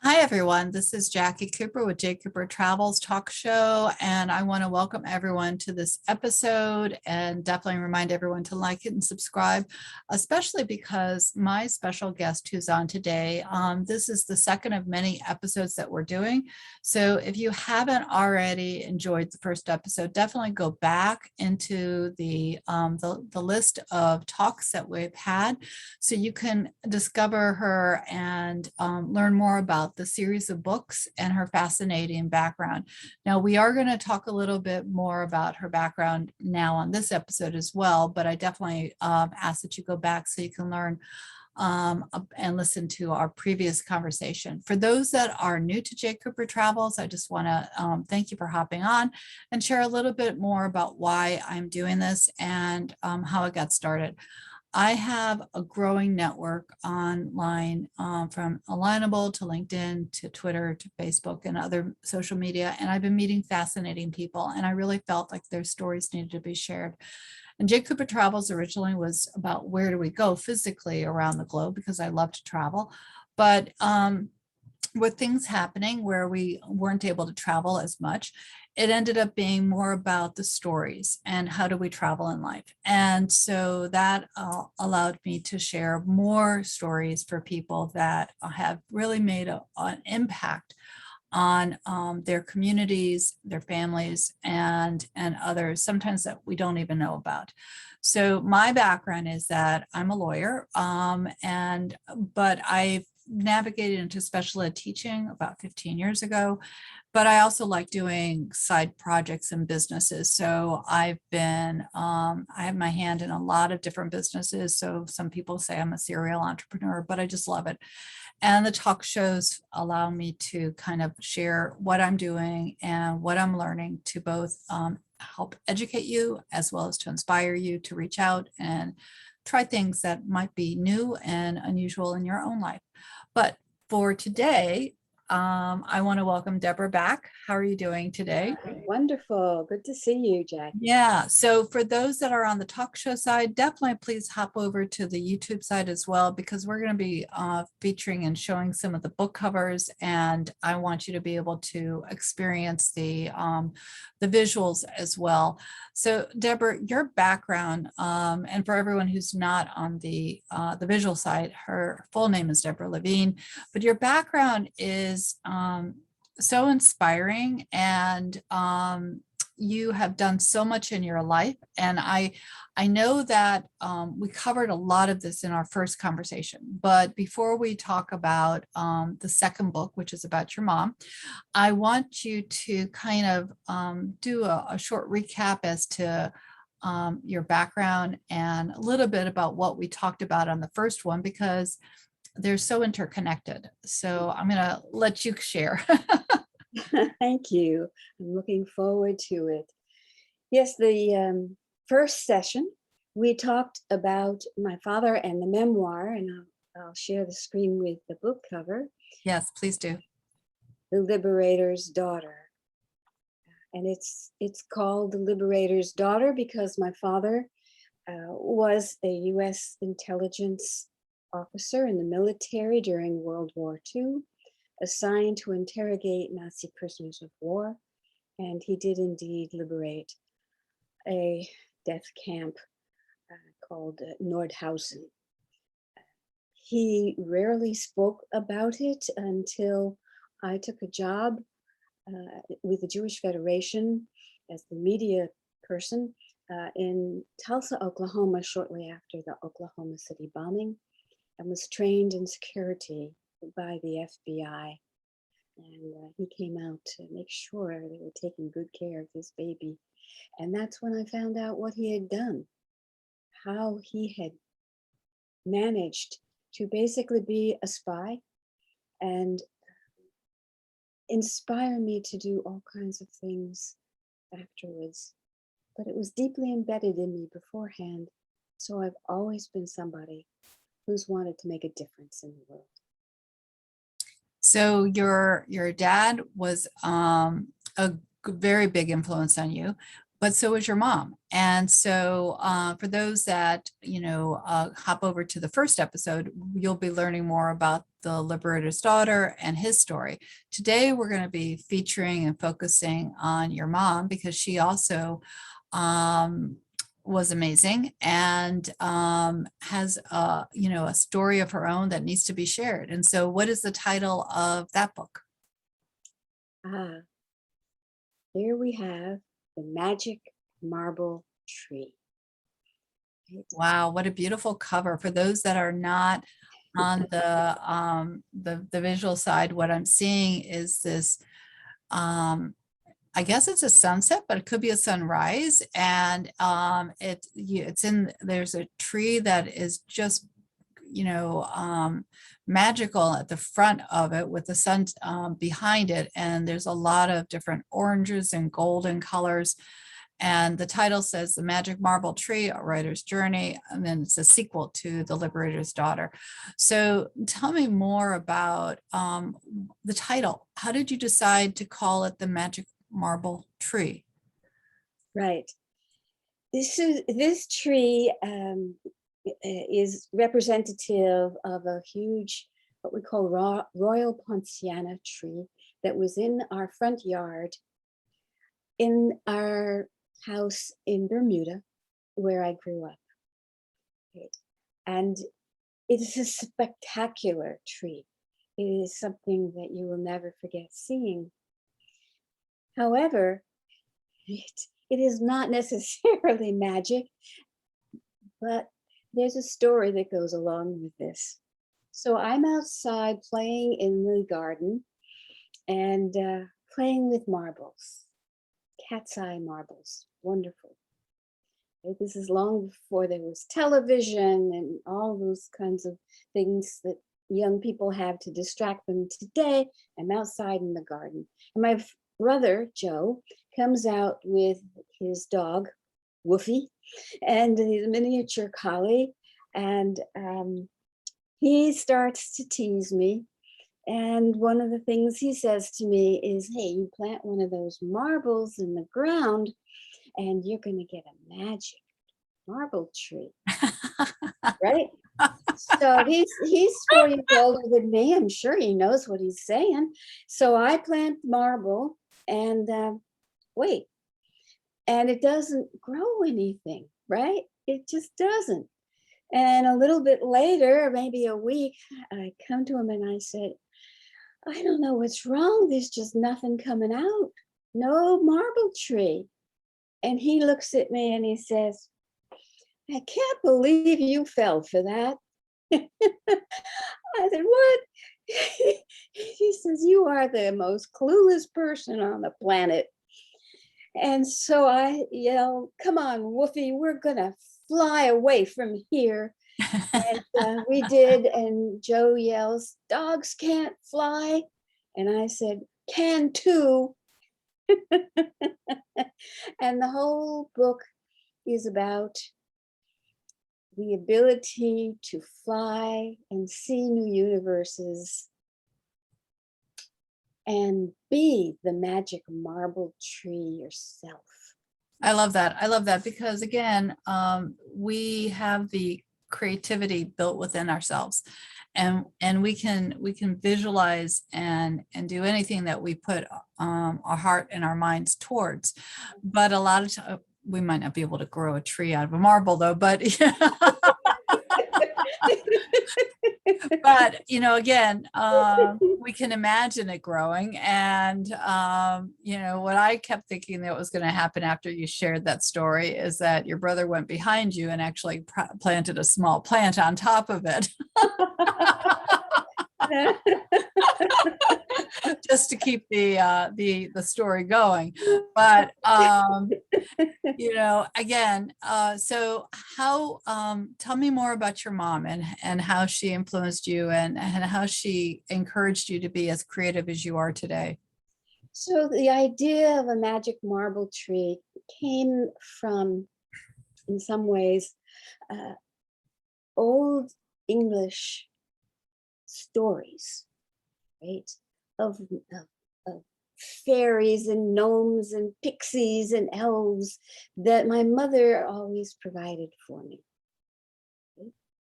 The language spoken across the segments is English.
Hi, everyone. This is Jacqui Cooper with JCooperTravels talk show, and I want to welcome everyone to this episode and definitely remind everyone to like it and subscribe, especially because my special guest who's on today, this is the second of many episodes that we're doing. So if you haven't already enjoyed the first episode, definitely go back into the list of talks that we've had so you can discover her and learn more about the series of books and her fascinating background. Now, we are going to talk a little bit more about her background now on this episode as well, but I definitely ask that you go back so you can learn and listen to our previous conversation. For those that are new to JCooperTravels, I just want to thank you for hopping on and share a little bit more about why I'm doing this and how it got started. I have a growing network online from Alignable to LinkedIn to Twitter to Facebook and other social media. And I've been meeting fascinating people. And I really felt like their stories needed to be shared. And JCooperTravels originally was about where do we go physically around the globe because I love to travel. But with things happening where we weren't able to travel as much, it ended up being more about the stories and how do we travel in life. And so that allowed me to share more stories for people that have really made an impact on their communities, their families, and others, sometimes that we don't even know about. So my background is that I'm a lawyer, but I've navigated into special ed teaching about 15 years ago, but I also like doing side projects and businesses. So I have my hand in a lot of different businesses. So some people say I'm a serial entrepreneur, but I just love it. And the talk shows allow me to kind of share what I'm doing and what I'm learning to both help educate you as well as to inspire you to reach out and try things that might be new and unusual in your own life. But for today, I want to welcome Deborah back. How are you doing today? Wonderful. Good to see you, Jackie. Yeah. So for those that are on the talk show side, definitely please hop over to the YouTube side as well, because we're going to be featuring and showing some of the book covers. And I want you to be able to experience the visuals as well. So Deborah, your background, and for everyone who's not on the visual side, her full name is Deborah Levine, but your background is so inspiring, and you have done so much in your life. And I know that we covered a lot of this in our first conversation, but before we talk about the second book, which is about your mom, I want you to kind of do a short recap as to your background and a little bit about what we talked about on the first one, because they're so interconnected. So I'm going to let you share. Thank you. I'm looking forward to it. Yes, the first session, we talked about my father and the memoir, and I'll share the screen with the book cover. Yes, please do. The Liberator's Daughter. And it's called The Liberator's Daughter because my father was a U.S. intelligence officer in the military during World War II, assigned to interrogate Nazi prisoners of war. And he did indeed liberate a death camp called Nordhausen. He rarely spoke about it until I took a job with the Jewish Federation as the media person in Tulsa, Oklahoma, shortly after the Oklahoma City bombing, and was trained in security by the FBI. And he came out to make sure they were taking good care of his baby. And that's when I found out what he had done, how he had managed to basically be a spy and inspire me to do all kinds of things afterwards. But it was deeply embedded in me beforehand. So I've always been somebody who's wanted to make a difference in the world. So your dad was a very big influence on you, but so was your mom. And so for those that, hop over to the first episode, you'll be learning more about the Liberator's daughter and his story. Today, we're going to be featuring and focusing on your mom because she also was amazing and has a story of her own that needs to be shared. And so what is the title of that book? Here we have The Magic Marble Tree. Wow, what a beautiful cover. For those that are not on the visual side, what I'm seeing is this I guess it's a sunset, but it could be a sunrise. And there's a tree that is just, magical at the front of it with the sun behind it. And there's a lot of different oranges and golden colors. And the title says The Magic Marble Tree, A Writer's Journey. And then it's a sequel to The Liberator's Daughter. So tell me more about the title. How did you decide to call it The Magic Marble Tree? Right. This tree is representative of a huge, what we call Royal Poinciana tree that was in our front yard in our house in Bermuda, where I grew up. Right. And it is a spectacular tree. It is something that you will never forget seeing. However, it is not necessarily magic, but there's a story that goes along with this. So I'm outside playing in the garden and playing with marbles, cat's eye marbles, wonderful. Okay, this is long before there was television and all those kinds of things that young people have to distract them today. I'm outside in the garden. And my brother, Joe, comes out with his dog, Woofy, and his miniature collie. And he starts to tease me. And one of the things he says to me is, hey, you plant one of those marbles in the ground and you're going to get a magic marble tree. Right? So he's 4 years older than me. I'm sure he knows what he's saying. So I plant marble and wait, and it doesn't grow anything, right? It just doesn't. And a little bit later, maybe a week, I come to him and I said, I don't know what's wrong. There's just nothing coming out. No marble tree. And he looks at me and he says, I can't believe you fell for that. I said, what? He says, you are the most clueless person on the planet. And so I yell, come on, Woofy, we're going to fly away from here. And we did. And Joe yells, dogs can't fly. And I said, can too. And the whole book is about the ability to fly and see new universes and be the magic marble tree yourself. I love that. I love that because again, we have the creativity built within ourselves, and we can visualize and do anything that we put our heart and our minds towards. But a lot of times we might not be able to grow a tree out of a marble though, but but again, we can imagine it growing. And what I kept thinking that was going to happen after you shared that story is that your brother went behind you and actually planted a small plant on top of it. Just to keep the story going. But again, so how tell me more about your mom and how she influenced you and how she encouraged you to be as creative as you are today. So the idea of a magic marble tree came from, in some ways, old English stories, right? Of fairies and gnomes and pixies and elves that my mother always provided for me.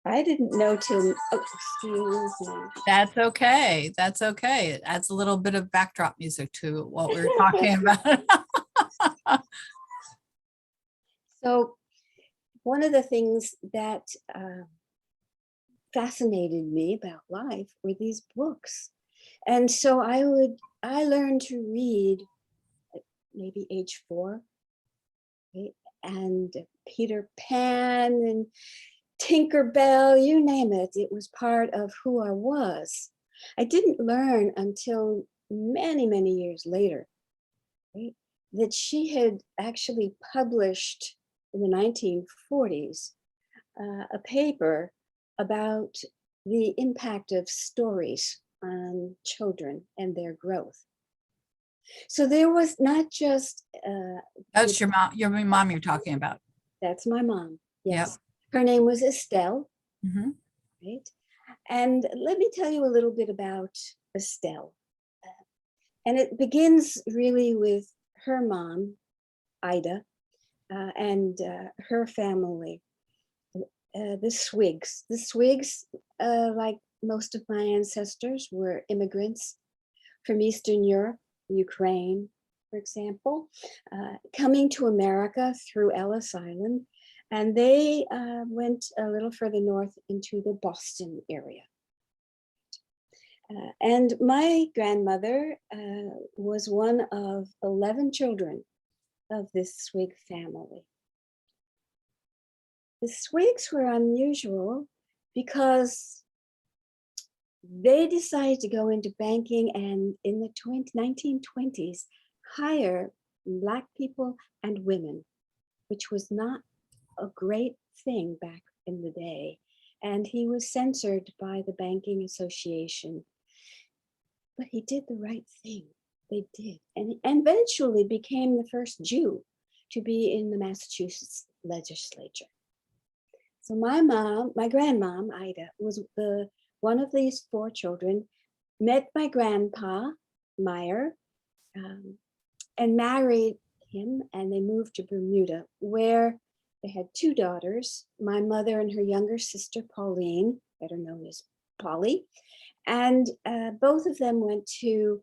I didn't know till, oh, excuse me. That's okay. That's okay. It adds a little bit of backdrop music to what we were talking about. So one of the things that fascinated me about life were these books. And so I learned to read at maybe age 4, right? And Peter Pan and Tinkerbell, you name it. It was part of who I was. I didn't learn until many, many years later, right, that she had actually published in the 1940s a paper about the impact of stories on children and their growth. So there was not just That's your mom you're talking about. that's my mom. Yes. Yep. Her name was Estelle, Mhm. right? And let me tell you a little bit about Estelle. And it begins really with her mom, Ida, and her family, the Swigs. The Swigs, like most of my ancestors, were immigrants from Eastern Europe, Ukraine, for example, coming to America through Ellis Island. And they went a little further north into the Boston area. And my grandmother was one of 11 children of this Swig family. The Swigs were unusual because they decided to go into banking and in the 1920s hire Black people and women, which was not a great thing back in the day. And he was censored by the Banking Association. But he did the right thing. They did. And eventually became the first Jew to be in the Massachusetts legislature. So my mom, my grandmom, Ida, was one of these 4 children, met my grandpa, Meyer, and married him, and they moved to Bermuda, where they had 2 daughters, my mother and her younger sister, Pauline, better known as Polly. And both of them went to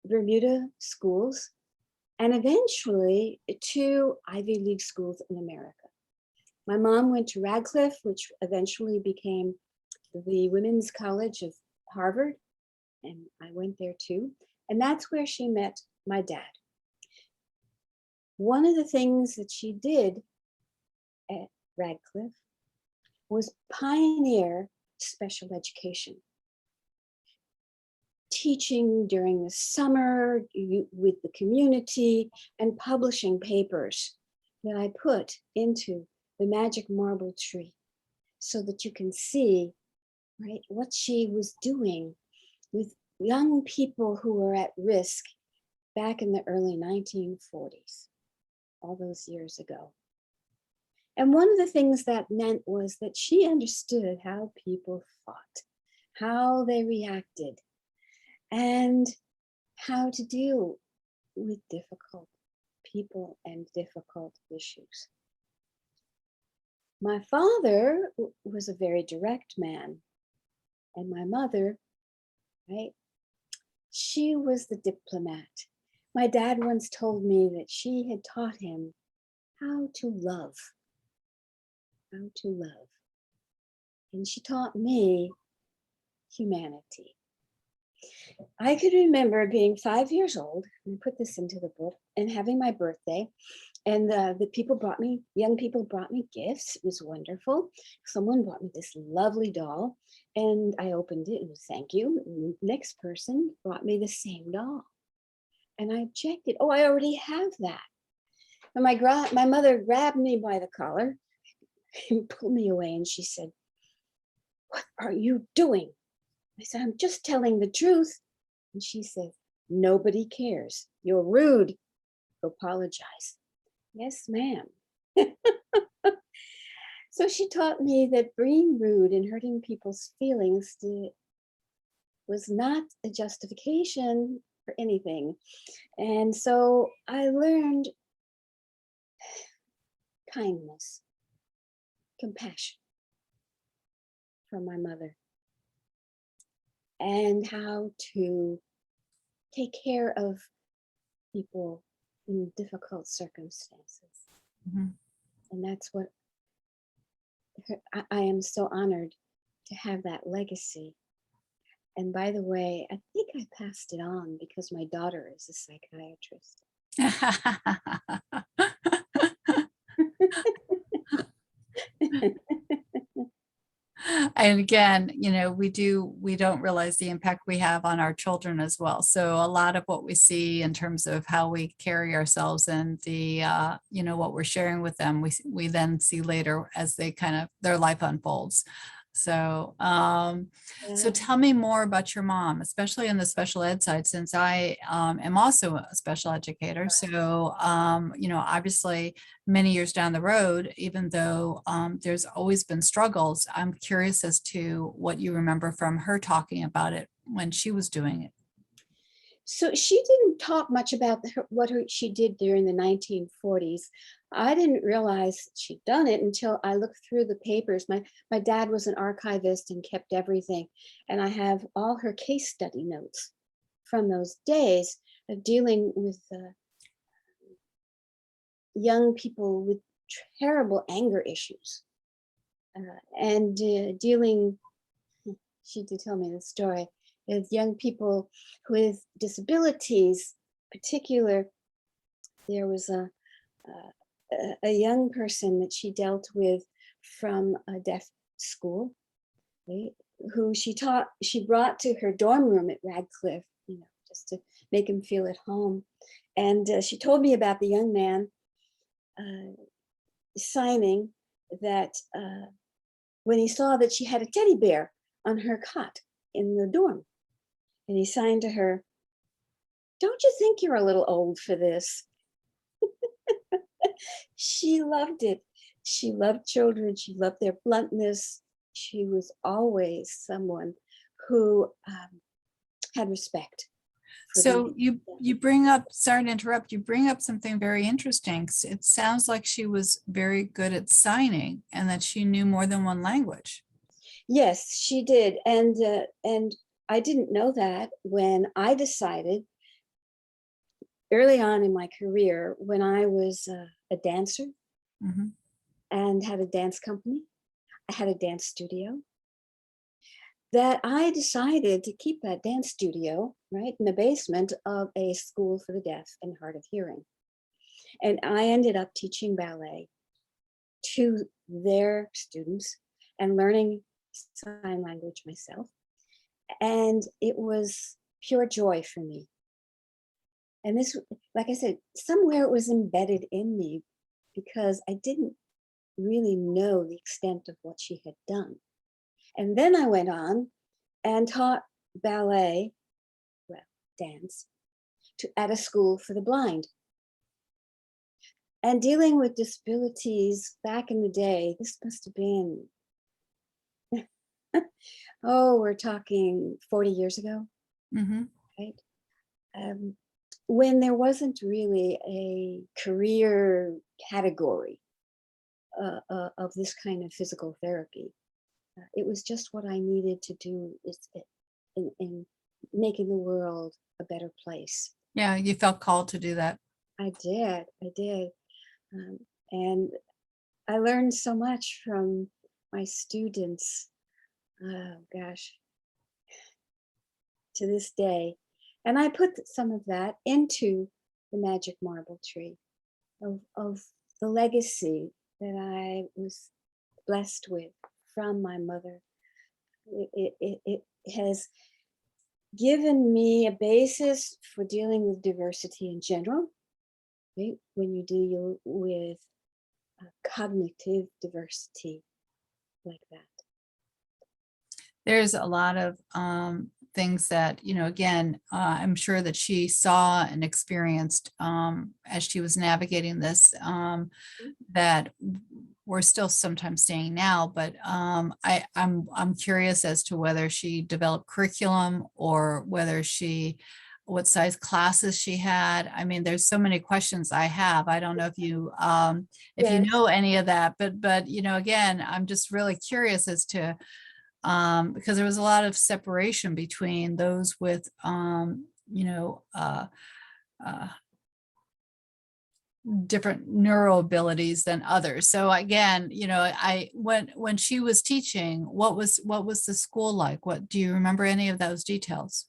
Bermuda schools and eventually to Ivy League schools in America. My mom went to Radcliffe, which eventually became the Women's College of Harvard, and I went there too. And that's where she met my dad. One of the things that she did at Radcliffe was pioneer special education. Teaching during the summer with the community and publishing papers that I put into the Magic Marble Tree so that you can see, right, what she was doing with young people who were at risk back in the early 1940s, all those years ago. And one of the things that meant was that she understood how people fought, how they reacted, and how to deal with difficult people and difficult issues. My father was a very direct man, and my mother, right, she was the diplomat. My dad once told me that she had taught him how to love, and she taught me humanity. I could remember being 5 years old, and I put this into the book, and having my birthday, and the people brought me, young people brought me gifts. It was wonderful. Someone brought me this lovely doll, and I opened it and thank you. And the next person brought me the same doll, and I objected. Oh, I already have that. And my mother grabbed me by the collar and pulled me away, and she said, "What are you doing?" I said, "I'm just telling the truth." And she said, "Nobody cares. You're rude. Apologize." Yes, ma'am. So she taught me that being rude and hurting people's feelings was not a justification for anything. And so I learned kindness, compassion. from my mother, and how to take care of people in difficult circumstances. Mhm. And that's what I am so honored to have that legacy. And by the way, I think I passed it on because my daughter is a psychiatrist. And again, we don't realize the impact we have on our children as well. So a lot of what we see in terms of how we carry ourselves and the, what we're sharing with them, we then see later as their life unfolds. So, so tell me more about your mom, especially on the special ed side, since I am also a special educator. So, obviously many years down the road, even though there's always been struggles, I'm curious as to what you remember from her talking about it when she was doing it. So she didn't talk much about what she did during the 1940s. I didn't realize she'd done it until I looked through the papers. My dad was an archivist and kept everything. And I have all her case study notes from those days of dealing with young people with terrible anger issues. And dealing, she did tell me the story, with young people with disabilities. Particular, there was a young person that she dealt with from a deaf school, right, who she brought to her dorm room at Radcliffe, just to make him feel at home. And she told me about the young man signing that when he saw that she had a teddy bear on her cot in the dorm. And he signed to her, "Don't you think you're a little old for this?" She loved it. She loved children. She loved their bluntness. She was always someone who had respect. So you bring up, sorry to interrupt, you bring up something very interesting. It sounds like she was very good at signing and that she knew more than one language. Yes, she did. And I didn't know that when I decided early on in my career, when I was a dancer and had a dance company, I had a dance studio, that I decided to keep that dance studio right in the basement of a school for the deaf and hard of hearing. And I ended up teaching ballet to their students and learning sign language myself. And it was pure joy for me. And this, like I said, somewhere it was embedded in me because I didn't really know the extent of what she had done. And then I went on and taught ballet, well, dance, at a school for the blind. And dealing with disabilities back in the day, this must have been, we're talking 40 years ago, right? When there wasn't really a career category of this kind of physical therapy. It was just what I needed to do in making the world a better place. Yeah, you felt called to do that. I did. And I learned so much from my students, oh gosh, to this day. And I put some of that into the magic marble tree of the legacy that I was blessed with from my mother. It has given me a basis for dealing with diversity in general, right? When you deal with cognitive diversity like that. There's a lot of things that, again, I'm sure that she saw and experienced as she was navigating this that we're still sometimes seeing now, but I'm curious as to whether she developed curriculum or what size classes she had. I mean, there's so many questions I have. I don't know if you Yes. know any of that, but again, I'm just really curious as to because there was a lot of separation between those with, different neural abilities than others. So again, when she was teaching, what was the school like? What do you remember any of those details?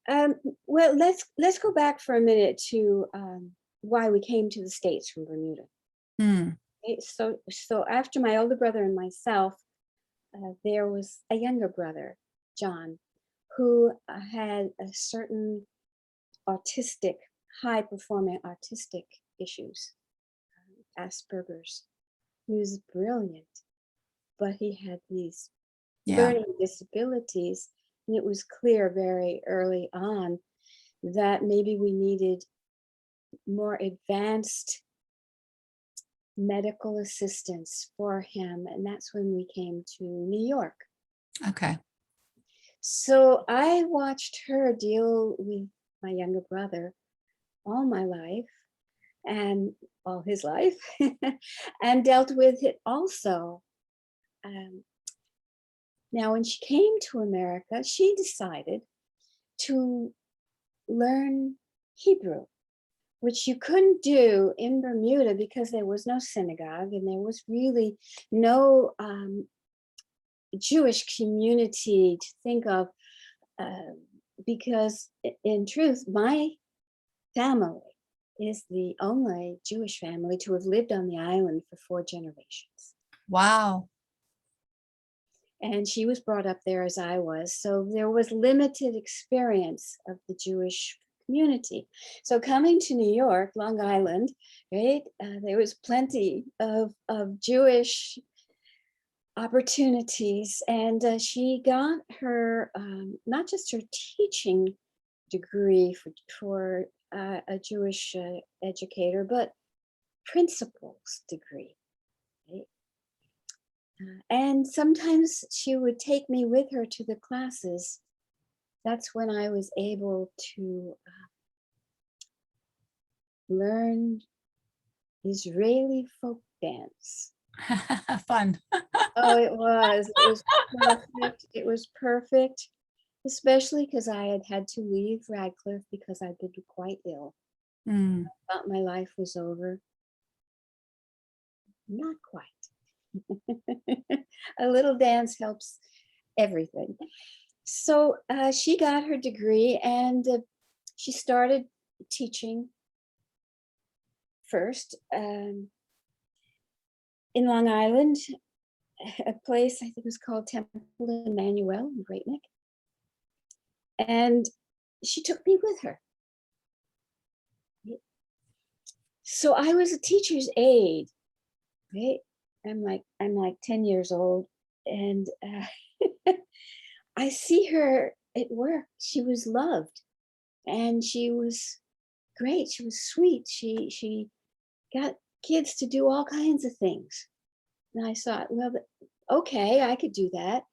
Um, well, let's go back for a minute to why we came to the States from Bermuda. Hmm. Okay, so after my older brother and myself, there was a younger brother, John, who had a certain autistic, high-performing autistic issues, Asperger's. He was brilliant, but he had these Yeah. learning disabilities, and it was clear very early on that maybe we needed more advanced medical assistance for him, and that's when we came to New York. Okay. So I watched her deal with my younger brother all my life and all his life and dealt with it also. Now, when she came to America, she decided to learn Hebrew, which you couldn't do in Bermuda because there was no synagogue and there was really no Jewish community to think of, because in truth, my family is the only Jewish family to have lived on the island for 4 generations. Wow. And she was brought up there as I was. So there was limited experience of the Jewish community. So coming to New York, Long Island, right, there was plenty of Jewish opportunities. And she got her, not just her teaching degree for a Jewish educator, but principles degree. Right? And sometimes she would take me with her to the classes. That's when I was able to learn Israeli folk dance. Fun. Oh, it was perfect. It was perfect, especially because I had had to leave Radcliffe because I'd been quite ill. Mm. I thought my life was over. Not quite. A little dance helps everything. So she got her degree and she started teaching first in Long Island, a place I think was called Temple Emmanuel in Great Neck. And she took me with her. So I was a teacher's aide, right? I'm like 10 years old, and I see her at work. She was loved, and she was great. She was sweet. She got kids to do all kinds of things. And I thought, well, okay, I could do that.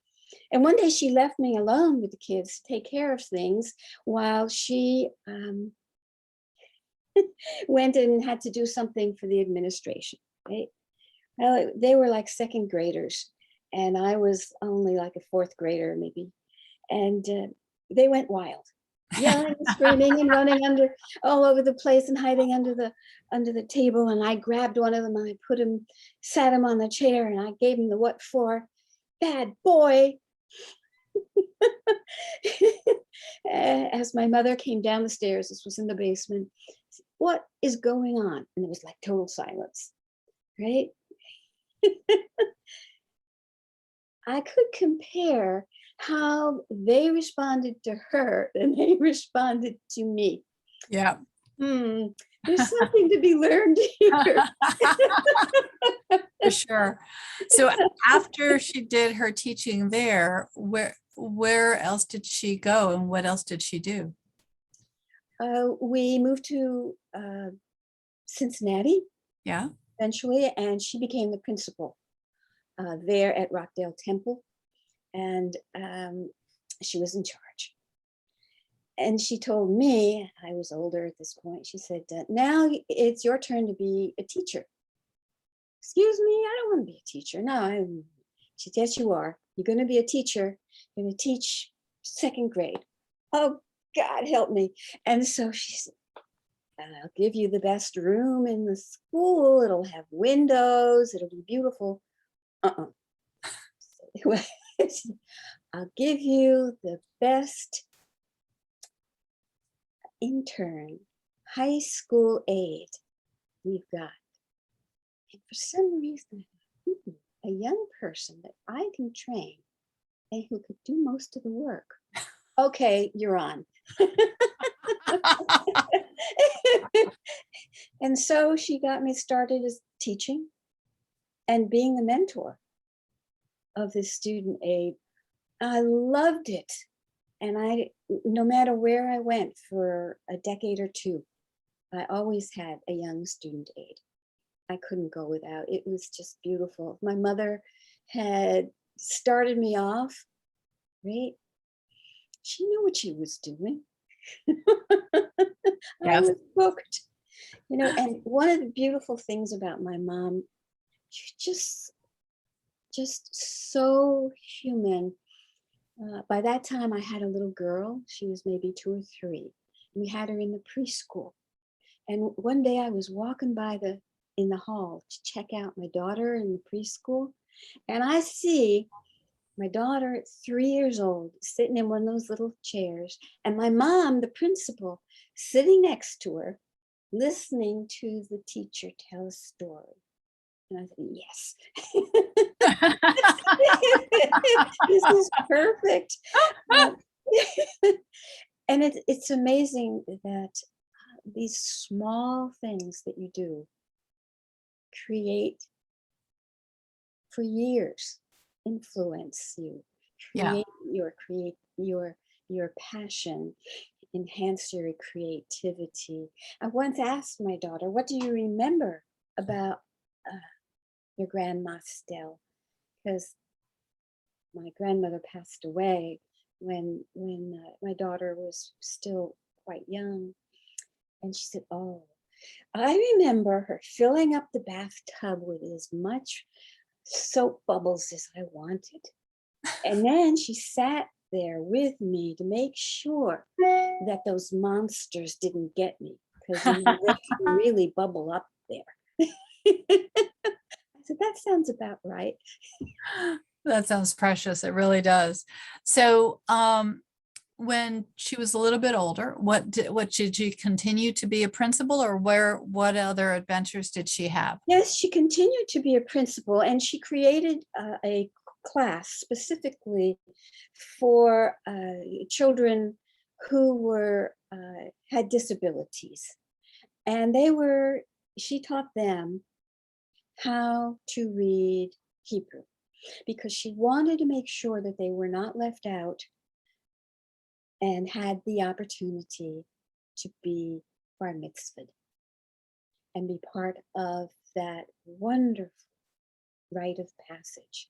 And one day she left me alone with the kids to take care of things while she went and had to do something for the administration. Right? Well, they were like second graders, and I was only like a fourth grader, maybe. And they went wild, yelling and screaming and running all over the place and hiding under the table. And I grabbed one of them and I sat him on the chair, and I gave him the what for, bad boy. As my mother came down the stairs, this was in the basement, what is going on? And it was like total silence, right? I could compare how they responded to her and they responded to me. Yeah. There's something to be learned here. For sure. So after she did her teaching there, where else did she go and what else did she do? We moved to Cincinnati. Yeah. Eventually, and she became the principal there at Rockdale Temple, and she was in charge. And she told me, I was older at this point, she said, now it's your turn to be a teacher. Excuse me, I don't want to be a teacher. No, She said, yes, you are. You're going to be a teacher. You're going to teach second grade. Oh, God, help me. And so she said, I'll give you the best room in the school. It'll have windows. It'll be beautiful. Uh-uh. I'll give you the best intern, high school aide we've got. And for some reason, a young person that I can train and who could do most of the work. Okay, you're on. And so she got me started as teaching and being the mentor of this student aide. I loved it. And no matter where I went for a decade or two, I always had a young student aide. I couldn't go without. It was just beautiful. My mother had started me off, right? She knew what she was doing. I was hooked, and one of the beautiful things about my mom, she's just so human. By that time, I had a little girl. She was maybe 2 or 3. We had her in the preschool. And one day I was walking by in the hall to check out my daughter in the preschool. And I see my daughter at 3 years old sitting in one of those little chairs. And my mom, the principal, sitting next to her, listening to the teacher tell a story. And I said, yes. This is perfect. And it's amazing that these small things that you do create for years, influence you, create your passion, enhance your creativity. I once asked my daughter, what do you remember about your grandma still? Because my grandmother passed away when my daughter was still quite young. And she said, oh, I remember her filling up the bathtub with as much soap bubbles as I wanted. And then she sat there with me to make sure that those monsters didn't get me, because they can really bubble up there. I said, that sounds about right. That sounds precious. It really does. So when she was a little bit older, what did she continue to be a principal, or what other adventures did she have? Yes, she continued to be a principal, and she created a class specifically for children who had disabilities. And she taught them how to read Hebrew, because she wanted to make sure that they were not left out and had the opportunity to be bar mitzvahed and be part of that wonderful rite of passage.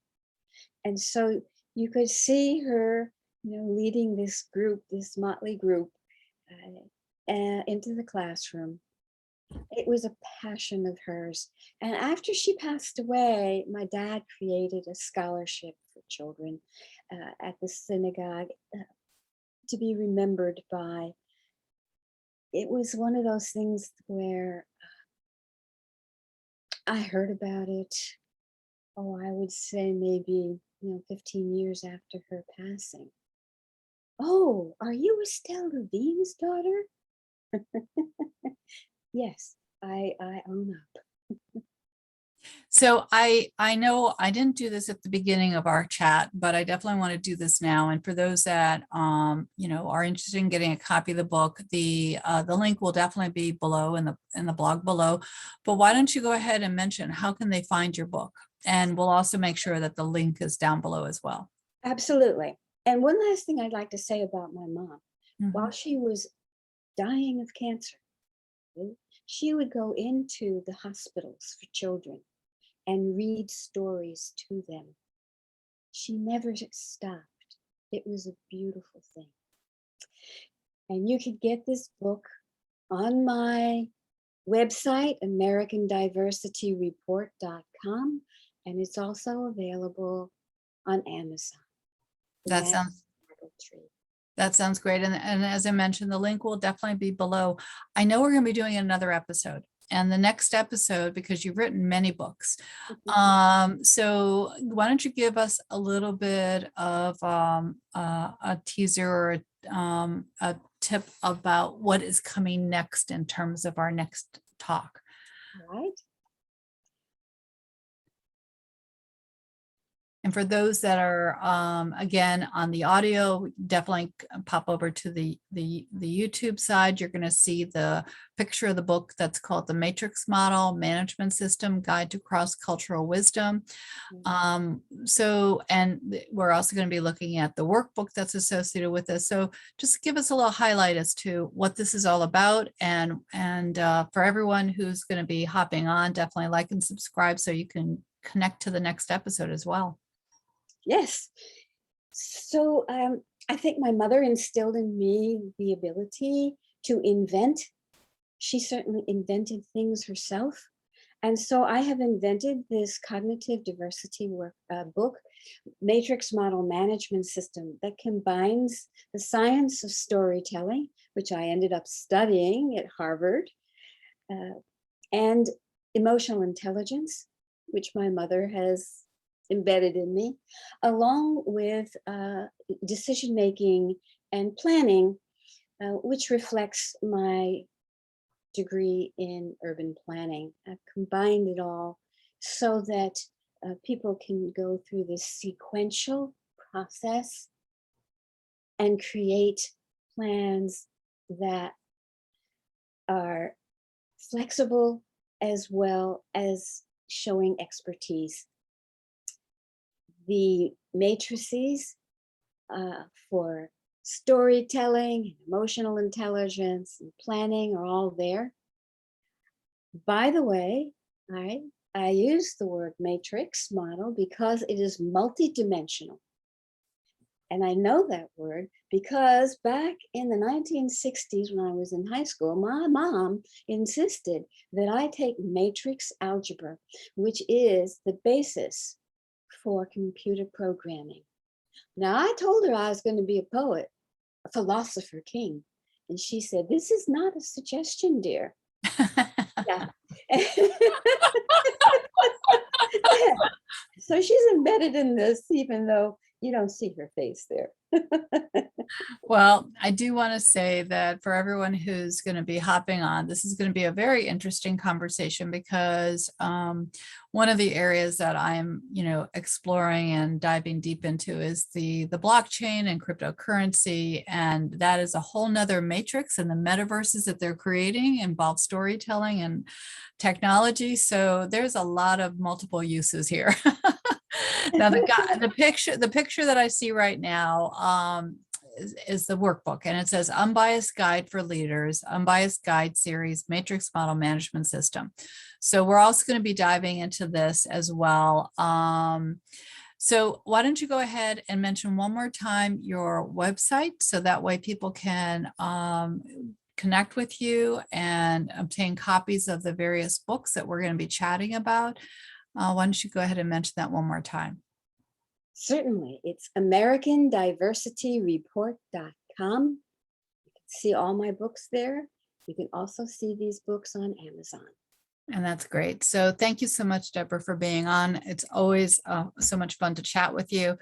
And so you could see her, leading this group, this motley group, into the classroom. It was a passion of hers. And after she passed away, my dad created a scholarship for children at the synagogue to be remembered by. It was one of those things where I heard about it, I would say maybe 15 years after her passing. Oh, are you Estelle Levine's daughter? Yes, I own up. So I know I didn't do this at the beginning of our chat, but I definitely want to do this now. And for those that are interested in getting a copy of the book, the link will definitely be below in the blog below. But why don't you go ahead and mention how can they find your book? And we'll also make sure that the link is down below as well. Absolutely. And one last thing I'd like to say about my mom. Mm-hmm. While she was dying of cancer, she would go into the hospitals for children and read stories to them. She never stopped. It was a beautiful thing. And you can get this book on my website, AmericanDiversityReport.com, and it's also available on Amazon. That sounds That sounds great. And as I mentioned, the link will definitely be below. I know we're going to be doing another episode. And the next episode, because you've written many books. So why don't you give us a little bit of a teaser or a tip about what is coming next in terms of our next talk? Right. And for those that are, again, on the audio, definitely pop over to the YouTube side. You're going to see the picture of the book that's called The Matrix Model Management System Guide to Cross-Cultural Wisdom. And we're also going to be looking at the workbook that's associated with this. So just give us a little highlight as to what this is all about. And for everyone who's going to be hopping on, definitely like and subscribe so you can connect to the next episode as well. Yes. So I think my mother instilled in me the ability to invent. She certainly invented things herself. And so I have invented this cognitive diversity book, Matrix Model Management System, that combines the science of storytelling, which I ended up studying at Harvard, and emotional intelligence, which my mother has embedded in me, along with decision-making and planning, which reflects my degree in urban planning. I've combined it all so that people can go through this sequential process and create plans that are flexible as well as showing expertise. The matrices for storytelling, emotional intelligence, and planning are all there. By the way, I use the word matrix model because it is multidimensional. And I know that word because back in the 1960s when I was in high school, my mom insisted that I take matrix algebra, which is the basis for computer programming. Now, I told her I was going to be a poet, a philosopher king. And she said, "This is not a suggestion, dear." Yeah. So she's embedded in this, even though you don't see her face there. Well, I do want to say that for everyone who's going to be hopping on, this is going to be a very interesting conversation because one of the areas that I'm, exploring and diving deep into is the blockchain and cryptocurrency. And that is a whole nother matrix, and the metaverses that they're creating involve storytelling and technology. So there's a lot of multiple uses here. Now, the picture that I see right now is the workbook, and it says Unbiased Guide for Leaders, Unbiased Guide Series, Matrix Model Management System. So we're also going to be diving into this as well. So why don't you go ahead and mention one more time your website so that way people can connect with you and obtain copies of the various books that we're going to be chatting about. Why don't you go ahead and mention that one more time? Certainly. It's AmericanDiversityReport.com. You can see all my books there. You can also see these books on Amazon. And that's great. So thank you so much, Deborah, for being on. It's always so much fun to chat with you.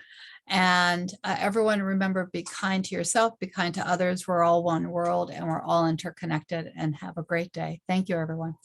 And everyone, remember, be kind to yourself, be kind to others. We're all one world and we're all interconnected, and have a great day. Thank you, everyone.